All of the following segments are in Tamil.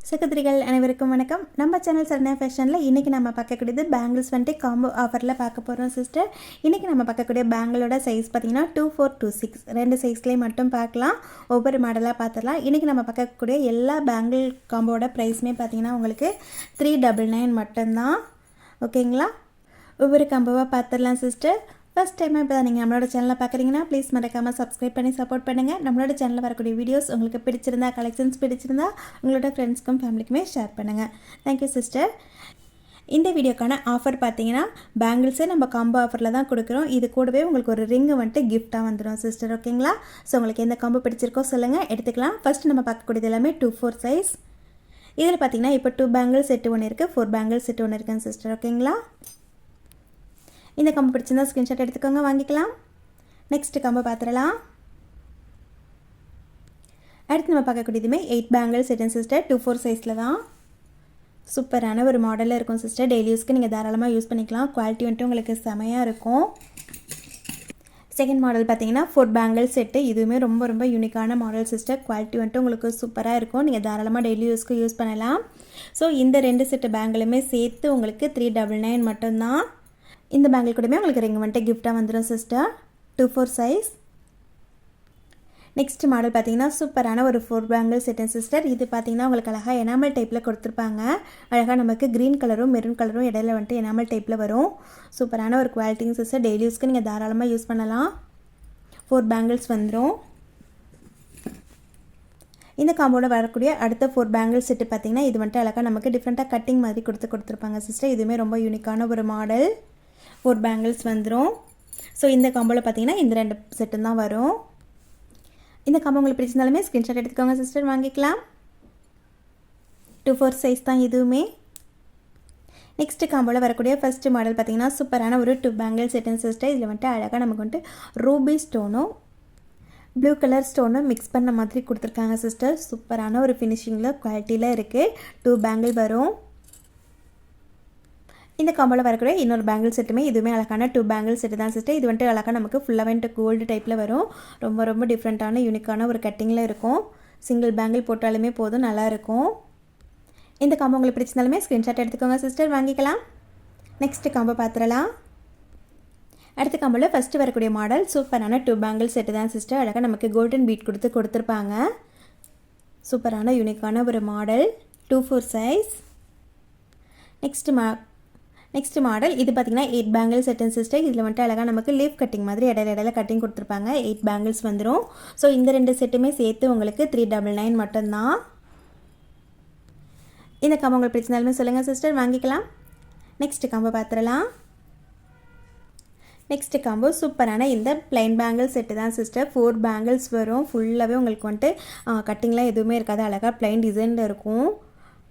சகோதரிகள் அனைவருக்கும் வணக்கம். நம்ம சேனல் சரண்யா ஃபேஷனில் இன்றைக்கி நம்ம பார்க்கக்கூடியது பேங்கிள்ஸ் வந்துட்டு காம்போ ஆஃபரில் பார்க்க போகிறோம் சிஸ்டர். இன்றைக்கி நம்ம பார்க்கக்கூடிய பேங்கிளோட சைஸ் பார்த்திங்கன்னா 2426 2 சைஸ்லேயே மட்டும் பார்க்கலாம். ஒவ்வொரு மாடலாக பார்த்துடலாம். இன்றைக்கி நம்ம பார்க்கக்கூடிய எல்லா பேங்கிள் காம்போட ப்ரைஸுமே பார்த்திங்கன்னா உங்களுக்கு 399 மட்டும்தான். ஓகேங்களா? ஒவ்வொரு காம்போவாக பார்த்துடலாம் சிஸ்டர். ஃபஸ்ட் டைமாக இப்போ தான் நீங்கள் நம்மளோட சேனலில் பார்க்குறீங்கன்னா ப்ளீஸ் மறக்காமல் சப்ஸ்கிரைப் பண்ணி சப்போர்ட் பண்ணுங்கள். நம்மளோட சேனலில் வரக்கூடிய வீடியோஸ் உங்களுக்கு பிடிச்சிருந்தா, கலெக்ஷன்ஸ் பிடிச்சிருந்தா உங்களோட ஃப்ரெண்ட்ஸ்க்கும் ஃபேமிலிக்குமே ஷேர் பண்ணுங்கள். Thank you sister. இந்த வீடியோக்கான ஆஃபர் பார்த்தீங்கன்னா பேங்கிள்ஸே நம்ம காம்போ ஆஃபரில் தான் கொடுக்குறோம். இது கூடவே உங்களுக்கு ஒரு ரிங்கு வந்துட்டு கிஃப்ட்டாக வந்துடும் சிஸ்டர். ஓகேங்களா? ஸோ உங்களுக்கு எந்த காம்போ பிடிச்சிருக்கோ சொல்லுங்கள், எடுத்துக்கலாம். ஃபஸ்ட்டு நம்ம பார்க்கக்கூடியது எல்லாமே 2-4 சைஸ். இதில் பார்த்தீங்கன்னா இப்போ 2 பேங்கிள் செட்டு ஒன்று இருக்குது, 4 பேங்கிள் செட்டு ஒன்று இருக்குங்க சிஸ்டர். ஓகேங்களா? இந்த கம்பு பிடிச்சிருந்தா ஸ்க்ரீன்ஷாட் எடுத்துக்கோங்க, வாங்கிக்கலாம். நெக்ஸ்ட் கம்பு பார்த்துடலாம். அடுத்து நம்ம பார்க்கக்கூடியதுமே 8 பேங்கிள் செட்டுங்க சிஸ்டர். 2-4 சைஸில் தான் சூப்பரான ஒரு மாடலில் இருக்கும் சிஸ்டர். டெய்லி யூஸ்க்கு நீங்கள் தாராளமாக யூஸ் பண்ணிக்கலாம். குவாலிட்டி வந்துட்டு உங்களுக்கு செமையாக இருக்கும். செகண்ட் மாடல் பார்த்தீங்கன்னா 4 பேங்கிள் செட்டு. இதுவுமே ரொம்ப ரொம்ப யூனிக்கான மாடல் சிஸ்டர். குவாலிட்டி வந்துட்டு உங்களுக்கு சூப்பராக இருக்கும். நீங்கள் தாராளமாக டெய்லி யூஸ்க்கு யூஸ் பண்ணலாம். ஸோ இந்த 2 செட்டு பேங்கிளுமே சேர்த்து உங்களுக்கு 399 மட்டும்தான். இந்த பேங்கிள் கூடமே உங்களுக்கு ரிங் வந்துட்டு கிஃப்ட்டாக வந்துடும் சிஸ்டர். 2-4 சைஸ். நெக்ஸ்ட் மாடல் பார்த்தீங்கன்னா சூப்பரான ஒரு 4 பேங்கிள் செட்டு சிஸ்டர். இது பார்த்தீங்கன்னா உங்களுக்கு அழகாக எனாமல் டைப்பில் கொடுத்துருப்பாங்க. அழகாக நமக்கு க்ரீன் கலரும் மெரூன் கலரும் இடையில வந்துட்டு எனாமல் டைப்பில் வரும். சூப்பரான ஒரு குவாலிட்டிங்க சிஸ்டர். டெய்லி யூஸ்க்கு நீங்கள் தாராளமாக யூஸ் பண்ணலாம். 4 பேங்கிள்ஸ் வந்துடும். இந்த காம்போட வரக்கூடிய அடுத்த 4 பேங்கிள் செட்டு பார்த்தீங்கன்னா இது வந்துட்டு அழகாக நமக்கு டிஃப்ரெண்ட்டாக கட்டிங் மாதிரி கொடுத்துருப்பாங்க சிஸ்டர். இதுவுமே ரொம்ப யூனிக்கான ஒரு மாடல். 4 பேங்கிள்ஸ் வந்துடும். ஸோ இந்த காம்போவில் பார்த்தீங்கன்னா இந்த 2 செட்டு தான் வரும். இந்த காம்போ உங்களுக்கு பிடிச்சிருந்தாலுமே ஸ்க்ரீன்ஷாட் எடுத்துக்கோங்க சிஸ்டர், வாங்கிக்கலாம். 2-4 சைஸ் தான் இதுவுமே. நெக்ஸ்ட் காம்போவில் வரக்கூடிய ஃபஸ்ட்டு மாடல் பார்த்தீங்கன்னா சூப்பரான ஒரு 2 பேங்கிள் செட்டுன்னு சிஸ்டர். இதில் வந்துட்டு அழகாக நமக்கு வந்துட்டு ரூபி ஸ்டோனும் ப்ளூ கலர் ஸ்டோனும் மிக்ஸ் பண்ண மாதிரி கொடுத்துருக்காங்க சிஸ்டர். சூப்பரான ஒரு ஃபினிஷிங்கில் குவாலிட்டியில் இருக்குது. 2 பேங்கிள் வரும். இந்த காம்போவில் வரக்கூடிய இன்னொரு பேங்கிள் செட்டுமே இதுவுமே அழகான 2 பேங்கிள் செட்டு தான் சிஸ்டர். இது வந்துட்டு அழகாக நமக்கு ஃபுல்லாக வந்துட்டு கோல்டு டைப்பில் வரும். ரொம்ப ரொம்ப டிஃப்ரெண்ட்டான யூனிக்கான ஒரு கட்டிங்கில் இருக்கும். சிங்கிள் பேங்கிள் போட்டாலுமே போதும், நல்லாயிருக்கும். இந்த காம்போ உங்களுக்கு பிடிச்சிருந்தாலுமே ஸ்க்ரீன்ஷாட் எடுத்துக்கோங்க சிஸ்டர், வாங்கிக்கலாம். நெக்ஸ்ட் காம்போ பார்த்துடலாம். அடுத்த காம்போவில் ஃபஸ்ட்டு வரக்கூடிய மாடல் சூப்பரான 2 பேங்கிள் செட்டு தான் சிஸ்டர். அழகாக நமக்கு கோல்டன் பீட் கொடுத்துருப்பாங்க. சூப்பரான யூனிக்கான ஒரு மாடல். 2-4 சைஸ். நெக்ஸ்ட் மாடல் இது பார்த்திங்கன்னா 8 பேங்கிள் செட்டுன்னு சிஸ்டர். இதில் வந்துட்டு அழகாக நமக்கு லீஃப் கட்டிங் மாதிரி இடையில கட்டிங் கொடுத்துருப்பாங்க. 8 பேங்கிள்ஸ் வந்துடும். ஸோ இந்த 2 செட்டுமே சேர்த்து உங்களுக்கு 399 மட்டும்தான். இந்த காம்போ உங்களுக்கு பிடிச்சிருந்தாலுமே சொல்லுங்கள் சிஸ்டர், வாங்கிக்கலாம். நெக்ஸ்ட் காம்போ பார்த்துடலாம். நெக்ஸ்ட் காம்போ சூப்பரான இந்த பிளைன் பேங்கிள் செட்டு தான் சிஸ்டர். 4 பேங்கிள்ஸ் வரும். ஃபுல்லாகவே உங்களுக்கு வந்துட்டு கட்டிங்லாம் எதுவுமே இருக்காது. அழகாக பிளைன் டிசைனில் இருக்கும்.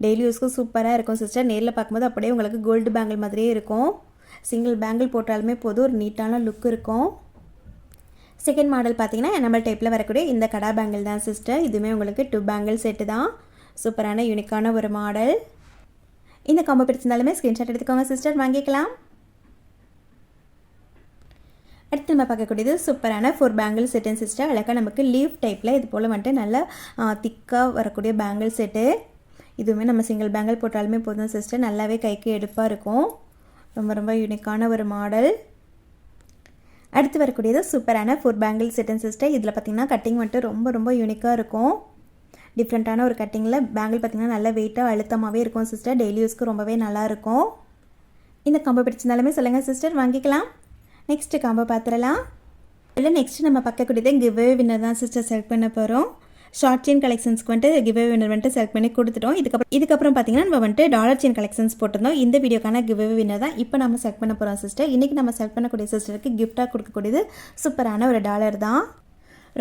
டெய்லி யூஸ்க்கு சூப்பராக இருக்கும் சிஸ்டர். நேரில் பார்க்கும்போது அப்படியே உங்களுக்கு கோல்டு பேங்கிள் மாதிரியே இருக்கும். சிங்கிள் பேங்கிள் போட்டாலுமே போதும், ஒரு நீட்டான லுக் இருக்கும். செகண்ட் மாடல் பார்த்தீங்கன்னா எனாமல் டைப்பில் வரக்கூடிய இந்த கடா பேங்கிள் தான் சிஸ்டர். இதுவுமே உங்களுக்கு 2 பேங்கிள் செட்டு தான். சூப்பரான யூனிக்கான ஒரு மாடல். இந்த காம்போ பிடிச்சிருந்தாலுமே ஸ்க்ரீன்ஷாட் எடுத்துக்கோங்க சிஸ்டர், வாங்கிக்கலாம். அடுத்து நம்ம பார்க்கக்கூடியது சூப்பரான 4 பேங்கிள் செட்டுன்னு சிஸ்டர். அழகாக நமக்கு லீஃப் டைப்பில் இது போல் வந்துட்டு நல்லா திக்காக வரக்கூடிய பேங்கிள் செட்டு. இதுவுமே நம்ம சிங்கிள் பேங்கிள் போட்டாலுமே போதும் சிஸ்டர், நல்லாவே கைக்கு எடுப்பாக இருக்கும். ரொம்ப ரொம்ப யூனிக்கான ஒரு மாடல். அடுத்து வரக்கூடியது சூப்பரான 4 பேங்கிள் செட்டுன்னு சிஸ்டர். இதில் பார்த்திங்கன்னா கட்டிங் வந்துட்டு ரொம்ப ரொம்ப யூனிக்காக இருக்கும். டிஃப்ரெண்ட்டான ஒரு கட்டிங்கில் பேங்கிள் பார்த்திங்கன்னா நல்ல வெயிட்டாக அழுத்தமாகவே இருக்கும் சிஸ்டர். டெய்லி யூஸ்க்கு ரொம்பவே நல்லாயிருக்கும். இந்த காம்போ பிடிச்சிருந்தாலுமே சொல்லுங்கள் சிஸ்டர், வாங்கிக்கலாம். நெக்ஸ்ட்டு காம்போ பார்த்துடலாம். இல்லை நெக்ஸ்ட்டு நம்ம பார்க்கக்கூடியது கிவ்அவே வின்னர் தான் சிஸ்டர் செலக்ட் பண்ண போகிறோம். ஷார்ட் செயின் கலெக்ஷன்ஸ்க்கு வந்துட்டு கிவ்அவே வின்னர் வந்துட்டு செலக்ட் பண்ணி கொடுத்துட்டோம். இதுக்கப்புறம் பார்த்தீங்கன்னா நம்ம வந்துட்டு டாலர் செயின் கலெக்ஷன்ஸ் போட்டிருந்தோம். இந்த வீடியோக்கான கிவ்அவே வின்னர் தான் இப்போ நம்ம செலக்ட் பண்ண போகிறோம் சிஸ்டர். இன்றைக்கி நம்ம செலக்ட் பண்ணக்கூடிய சிஸ்டருக்கு கிஃப்ட்டாக கொடுக்கக்கூடியது சூப்பரான ஒரு டாலர் தான்.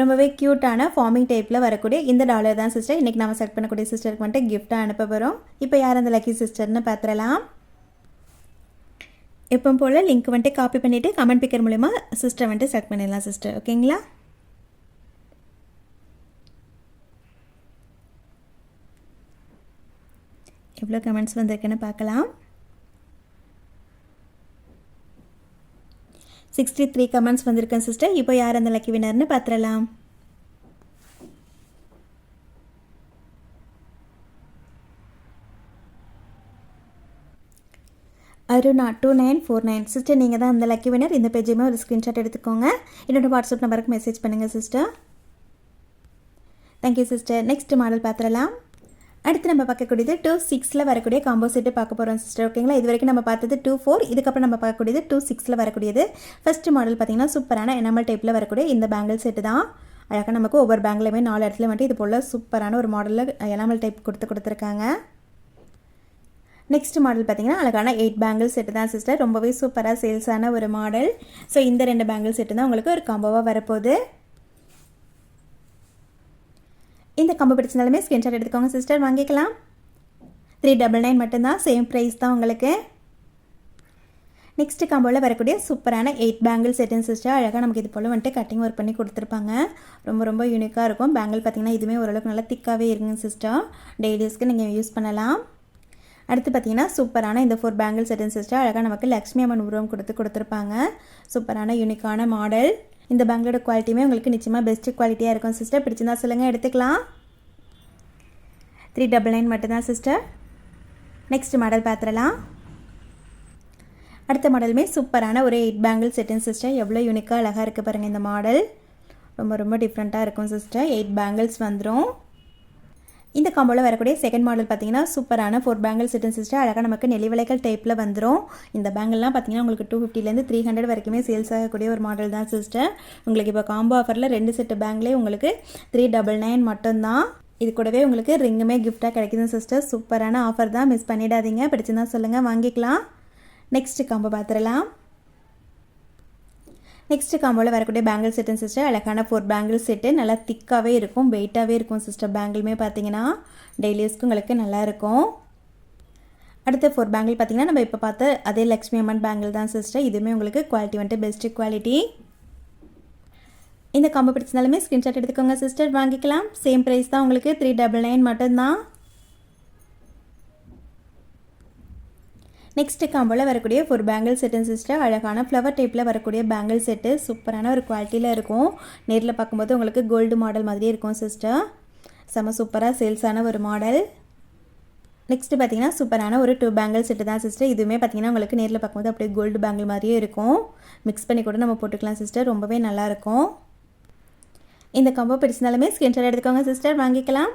ரொம்பவே க்யூட்டான ஃபார்மிங் டைப்பில் வரக்கூடிய இந்த டாலர் தான் சிஸ்டர் இன்றைக்கி நம்ம செலக்ட் பண்ணக்கூடிய சிஸ்டருக்கு வந்துட்டு கிஃப்ட்டாக அனுப்ப போகிறோம். இப்போ யார் அந்த லக்கி சிஸ்டர்னு பார்த்துடலாம். எப்போ போல் லிங்க் வந்துட்டு காப்பி பண்ணிவிட்டு கமெண்ட் பிக்கர் மூலமா சிஸ்டர் வந்துட்டு செலக்ட் பண்ணிடலாம் சிஸ்டர். ஓகேங்களா? எவ்வளோ கமெண்ட்ஸ் வந்திருக்குன்னு பார்க்கலாம். 63 கமெண்ட்ஸ் வந்திருக்கேன் சிஸ்டர். இப்போ யார் அந்த லக்கி வினர்னு பார்த்துடலாம். அருணா 2949 சிஸ்டர், நீங்கள் தான் அந்த லக்கி வினர். இந்த பேஜையுமே ஒரு ஸ்க்ரீன்ஷாட் எடுத்துக்கோங்க. என்னோட வாட்ஸ்அப் நம்பருக்கு மெசேஜ் பண்ணுங்கள் sister. Thank you sister. Next model பார்த்துடலாம். அடுத்து நம்ம பார்க்கக்கூடியது 26 வரக்கூடிய காம்போ செட்டு பார்க்க போகிறோம் சிஸ்டர். ஓகேங்களா, இது வரைக்கும் நம்ம பார்த்தது 24, இதுக்கப்புறம் நம்ம பார்க்கக்கூடியது 26 வரக்கூடியது. ஃபர்ஸ்ட் மாடல் பார்த்தீங்கன்னா சூப்பரான எனாமல் டைப்பில் வரக்கூடிய இந்த பேங்கிள் செட்டு தான். அழகாக நமக்கு ஒவ்வொரு பேங்கிலுமே 4 இடத்துல வந்துட்டு இது போல் சூப்பரான ஒரு மாடலில் எனாமல் டைப் கொடுத்துருக்காங்க. நெக்ஸ்ட் மாடல் பார்த்தீங்கன்னா அழகான 8 பேங்கிள் செட்டு தான் சிஸ்டர். ரொம்பவே சூப்பராக சேல்ஸான ஒரு மாடல். ஸோ இந்த 2 பேங்கிள் செட்டு தான் உங்களுக்கு ஒரு காம்போவாக வரப்போகுது. இந்த காம்போ பிடிச்சிருந்தாலுமே ஸ்க்ரீன்ஷாட் எடுத்துக்கோங்க சிஸ்டர், வாங்கிக்கலாம். 399 மட்டும்தான், சேம் ப்ரைஸ் தான் உங்களுக்கு. நெக்ஸ்ட் காம்போவில் வரக்கூடிய சூப்பரான 8 பேங்கிள் செட்டுன்னு சிஸ்டர். அழகாக நமக்கு இது போல் வந்துட்டு கட்டிங் ஒர்க் பண்ணி கொடுத்துருப்பாங்க. ரொம்ப ரொம்ப யூனிக்காக இருக்கும். பேங்கிள் பார்த்தீங்கன்னா இதுவுமே ஓரளவுக்கு நல்லா திக்காகவே இருக்குங்க சிஸ்டர். டெய்லிஸ்க்கு நீங்கள் யூஸ் பண்ணலாம். அடுத்து பார்த்தீங்கன்னா சூப்பரான இந்த 4 பேங்கிள் செட்டுன்னு சிஸ்டர். அழகாக நமக்கு லக்ஷ்மி அம்மன் உருவம் கொடுத்துருப்பாங்க. சூப்பரான யூனிக்கான மாடல். இந்த பேங்கிளோட குவாலிட்டியுமே உங்களுக்கு நிச்சயமாக பெஸ்ட் குவாலிட்டியாக இருக்கும் சிஸ்டர். பிடிச்சிருந்தா சொல்லுங்கள், எடுத்துக்கலாம். 399 மட்டும்தான் சிஸ்டர். நெக்ஸ்ட் மாடல் பார்த்துடலாம். அடுத்த மாடலுமே சூப்பரான ஒரு 8 பேங்கிள் செட்டுன்னு சிஸ்டர். எவ்வளோ யூனிக்காக அழகாக இருக்குது பாருங்கள். இந்த மாடல் ரொம்ப ரொம்ப டிஃப்ரெண்ட்டாக இருக்கும் சிஸ்டர். 8 பேங்கிள்ஸ் வந்துடும். இந்த காம்போவில் வரக்கூடிய செகண்ட் மாடல் பார்த்தீங்கன்னா சூப்பரான 4 பேங்கிள் செட்டுன்னு சிஸ்டர். அழகாக நமக்கு நெளிவளைக்கல் டைப்பில் வந்துடும். இந்த பேங்கிள்லாம் பார்த்தீங்கன்னா உங்களுக்கு 250லேருந்து 300 வரைக்குமே சேல்ஸ் ஆகக்கூடிய ஒரு மாடல் தான் சிஸ்டர். உங்களுக்கு இப்போ காம்போ ஆஃபரில் 2 செட்டு பேங்கிலே உங்களுக்கு 399 மட்டும்தான். இது கூடவே உங்களுக்கு ரிங்குமே கிஃப்டாக கிடைக்குது சிஸ்டர். சூப்பரான ஆஃபர் தான், மிஸ் பண்ணிடாதீங்க. பிடிச்சிருந்தா சொல்லுங்கள், வாங்கிக்கலாம். நெக்ஸ்ட் காம்போ பார்த்துடலாம். நெக்ஸ்ட் காம்போவில் வரக்கூடிய பேங்கிள் செட்டுன்னு சிஸ்டர். அழகான 4 பேங்கிள் செட்டு, நல்லா திக்காகவே இருக்கும், வெயிட்டாகவே இருக்கும் சிஸ்டர். பேங்கிளுமே பார்த்தீங்கன்னா டெய்லிஸ்க்கு உங்களுக்கு நல்லாயிருக்கும். அடுத்த 4 பேங்கிள் பார்த்தீங்கன்னா நம்ம இப்போ பார்த்த அதே லக்ஷ்மி அம்மன் பேங்கிள் தான் சிஸ்டர். இதுவுமே உங்களுக்கு குவாலிட்டி வந்துட்டு பெஸ்ட் குவாலிட்டி. இந்த காம்போ பிடிச்சிருந்தாலுமே ஸ்க்ரீன்ஷாட் எடுத்துக்கோங்க சிஸ்டர், வாங்கிக்கலாம். சேம் ப்ரைஸ் தான் உங்களுக்கு 399 மட்டும்தான். நெக்ஸ்ட் காம்போவில் வரக்கூடிய 4 பேங்கிள் செட்டுன்னு சிஸ்டர். அழகான ஃப்ளவர் டைப்பில் வரக்கூடிய பேங்கிள் செட்டு சூப்பரான ஒரு குவாலிட்டியில் இருக்கும். நேரில் பார்க்கும்போது உங்களுக்கு கோல்டு மாடல் மாதிரியே இருக்கும் சிஸ்டர். செம சூப்பராக சேல்ஸான ஒரு மாடல். நெக்ஸ்ட்டு பார்த்தீங்கன்னா சூப்பரான ஒரு 2 பேங்கிள் செட்டு தான் சிஸ்டர். இதுவுமே பார்த்தீங்கன்னா உங்களுக்கு நேரில் பார்க்கும்போது அப்படியே கோல்டு பேங்கிள் மாதிரியே இருக்கும். மிக்ஸ் பண்ணி கூட நம்ம போட்டுக்கலாம் சிஸ்டர், ரொம்பவே நல்லாயிருக்கும். இந்த காம்போ பிடிச்சிருந்தாலுமே ஸ்க்ரீன்ஷாட் எடுத்துக்கோங்க சிஸ்டர், வாங்கிக்கலாம்.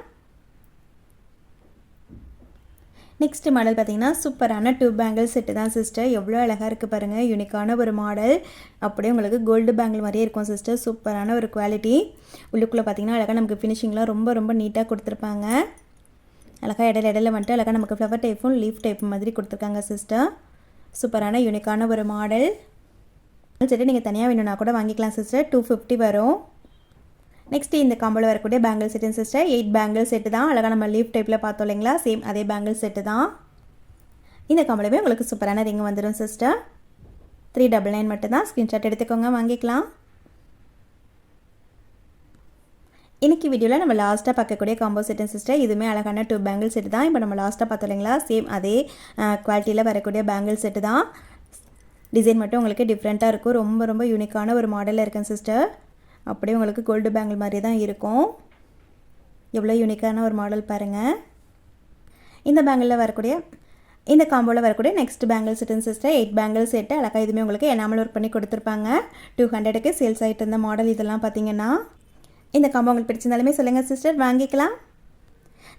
நெக்ஸ்ட் மாடல் பார்த்தீங்கன்னா சூப்பரான 2 பேங்கிள் செட்டு தான் சிஸ்டர். எவ்வளோ அழகாக இருக்குது பாருங்கள். யூனிக்கான ஒரு மாடல். அப்படியே உங்களுக்கு கோல்டு பேங்கிள் மாதிரியே இருக்கும் சிஸ்டர். சூப்பரான ஒரு குவாலிட்டி. உள்ளுக்குள்ளே பார்த்தீங்கன்னா அழகாக நமக்கு ஃபினிஷிங்லாம் ரொம்ப ரொம்ப நீட்டாக கொடுத்துருப்பாங்க. அழகாக இடையில வந்துட்டு அழகாக நமக்கு ஃப்ளவர் டைப்பும் லீஃப் டைப்பும் மாதிரி கொடுத்துருக்காங்க சிஸ்டர். சூப்பரான யூனிக்கான ஒரு மாடல். சரி, நீங்கள் தனியாக வேணும்னா கூட வாங்கிக்கலாம் சிஸ்டர். 250 வரும். நெக்ஸ்ட் இந்த காம்போவில் வரக்கூடிய பேங்கிள் செட்டுன்னு சிஸ்டர். 8 பேங்கிள் செட்டு தான். அழகாக நம்ம லீஃப் டைப்பில் பார்த்தோம் இல்லைங்களா, சேம் அதே பேங்கிள் செட்டு தான். இந்த காம்போலவே உங்களுக்கு சூப்பரான ரிங் வந்துடும் சிஸ்டர். 399 மட்டும்தான். ஸ்க்ரீன்ஷாட் எடுத்துக்கோங்க, வாங்கிக்கலாம். இன்றைக்கி வீடியோவில் நம்ம லாஸ்ட்டாக பார்க்கக்கூடிய காம்போ செட்டுன்னு சிஸ்டர். இதுவுமே அழகான 2 பேங்கிள் செட்டு தான். இப்போ நம்ம லாஸ்ட்டாக பார்த்தோம் இல்லைங்களா, சேம் அதே குவாலிட்டியில் வரக்கூடிய பேங்கிள் செட்டு தான். டிசைன் மட்டும் உங்களுக்கு டிஃப்ரெண்ட்டாக இருக்கும். ரொம்ப ரொம்ப யூனிக்கான ஒரு மாடலில் இருக்குங்க சிஸ்டர். அப்படியே உங்களுக்கு கோல்டு பேங்கிள் மாதிரி தான் இருக்கும். எவ்வளோ யூனிக்கான ஒரு மாடல் பாருங்கள். இந்த பேங்கிளில் வரக்கூடிய இந்த காம்போவில் வரக்கூடிய நெக்ஸ்ட் பேங்கிள் செட்டுன்னு சிஸ்டர். 8 bangle set. அழகாக இதுவுமே உங்களுக்கு எனாமல் ஒர்க் பண்ணி கொடுத்துருப்பாங்க. 200க்கு சேல்ஸ் ஆகிட்டு இருந்த மாடல் இதெல்லாம் பார்த்தீங்கன்னா. இந்த காம்போ உங்களுக்கு பிடிச்சிருந்தாலுமே சொல்லுங்கள் சிஸ்டர், வாங்கிக்கலாம்.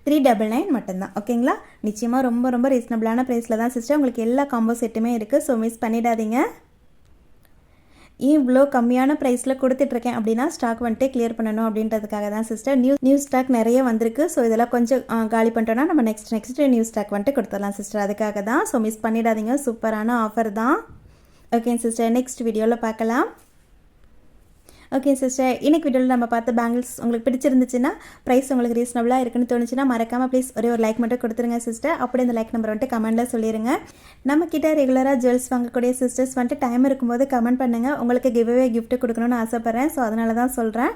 399 மட்டும்தான். ஓகேங்களா, நிச்சயமாக ரொம்ப ரொம்ப ரீசனபிளான ப்ரைஸில் தான் சிஸ்டர் உங்களுக்கு எல்லா காம்போ செட்டுமே இருக்குது. ஸோ மிஸ் பண்ணிடாதீங்க. இவ்வளோ கம்மியான ப்ரைஸில் கொடுத்துட்ருக்கேன் அப்படின்னா ஸ்டாக் வந்துட்டு கிளியர் பண்ணணும் அப்படின்றதுக்காக தான் சிஸ்டர். நியூ ஸ்டாக் நிறைய வந்திருக்கு. ஸோ இதெல்லாம் கொஞ்சம் காலி பண்ணிட்டோன்னா நம்ம நெக்ஸ்ட் நியூ ஸ்டாக் வந்துட்டு கொடுத்துடலாம் சிஸ்டர். அதுக்காக தான். ஸோ மிஸ் பண்ணிடாதீங்க. சூப்பரான ஆஃபர் தான். ஓகே சிஸ்டர், நெக்ஸ்ட் வீடியோவில் பார்க்கலாம். ஓகே சிஸ்டர், இன்றைக்கி வீடியோவில் நம்ம பார்த்த பேங்கிள்ஸ் உங்களுக்கு பிடிச்சிருந்துச்சுன்னா, ப்ரைஸ் உங்களுக்கு ரீசனபிளாக இருக்குன்னு தோணுச்சுன்னா மறக்காமல் ப்ளீஸ் ஒரு லைக் மட்டும் கொடுத்துருங்க சிஸ்டர். அப்படியே இந்த லைக் நம்பர் வந்துட்டு கமெண்ட்டில் சொல்லிடுங்க. நம்மக்கிட்ட ரெகுலராக ஜுவல்ஸ் வாங்கக்கூடிய சிஸ்டர்ஸ் வந்துட்டு டைம் இருக்கும்போது கமெண்ட் பண்ணுங்கள். உங்களுக்கு கிவ்அவே கிஃப்ட் கொடுக்கணும்னு ஆசைப்பட்றேன். ஸோ அதனால தான் சொல்கிறேன்.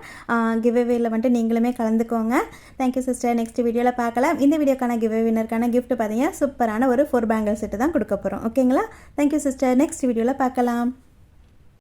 கிவ்அவேயில் வந்துட்டு நீங்களுமே கலந்துக்கோங்க. Thank you sister. நெக்ஸ்ட் வீடியோவில் பார்க்கலாம். இந்த வீடியோக்கான கிவ்அவே வின்னருக்கான கிஃப்ட் பார்த்தீங்கன்னா சூப்பரான ஒரு 4 பேங்கிள் செட்டு தான் கொடுக்க போகிறோம். ஓகேங்களா, தேங்க்யூ சிஸ்டர். நெக்ஸ்ட் வீடியோவில் பார்க்கலாம்.